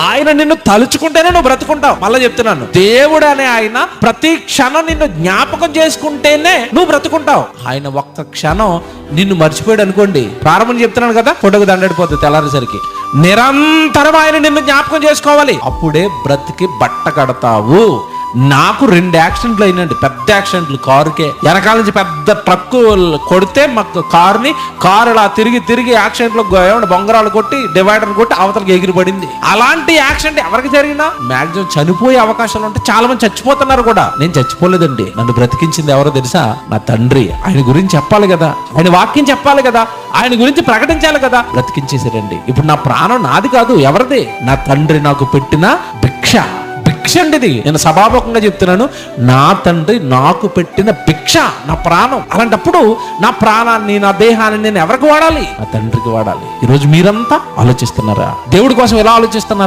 ఆయన నిన్ను తలుచుకుంటేనే నువ్వు బ్రతుకుంటావు. మళ్ళీ చెప్తున్నాను, దేవుడు అనే ఆయన ప్రతి క్షణం నిన్ను జ్ఞాపకం చేసుకుంటేనే నువ్వు బ్రతుకుంటావు. ఆయన ఒక్క క్షణం నిన్ను మర్చిపోయాడు అనుకోండి, ప్రారంభం చెప్తున్నాను కదా, ఫోటోకు దండడిపోతుంది తెల్లారేసరికి. నిరంతరం ఆయన నిన్ను జ్ఞాపకం చేసుకోవాలి, అప్పుడే బ్రతికి బట్ట కడతావు. నాకు 2 యాక్సిడెంట్లు అయినండి, పెద్ద యాక్సిడెంట్లు. కారుకే వెనకాల నుంచి పెద్ద ట్రక్ కొడితే మాకు కారు ఇలా తిరిగి యాక్సిడెంట్లో బొంగరాలు కొట్టి డివైడర్ కొట్టి అవతలకి ఎగిరిపడింది. అలాంటి యాక్సిడెంట్ ఎవరికి జరిగినా మాక్సిమం చనిపోయే అవకాశాలు ఉంటాయి. చాలా మంది చచ్చిపోతున్నారు కూడా. నేను చచ్చిపోలేదండి, నన్ను బ్రతికించింది ఎవరో తెలుసా? నా తండ్రి. ఆయన గురించి చెప్పాలి కదా, ఆయన వాక్యం చెప్పాలి కదా, ఆయన గురించి ప్రకటించాలి కదా, బ్రతికించేసారండి. ఇప్పుడు నా ప్రాణం నాది కాదు, ఎవరిది? నా తండ్రి నాకు పెట్టిన భిక్ష అండి ఇది. నేను సభాముఖంగా చెప్తున్నాను, నా తండ్రి నాకు పెట్టిన భిక్ష నా ప్రాణం. అలాంటప్పుడు నా ప్రాణాన్ని, నా దేహాన్ని నేను ఎవరికి వాడాలి? నా తండ్రికి వాడాలి. ఈరోజు మీరంతా ఆలోచిస్తున్నారా? దేవుడి కోసం ఎలా ఆలోచిస్తున్నారా?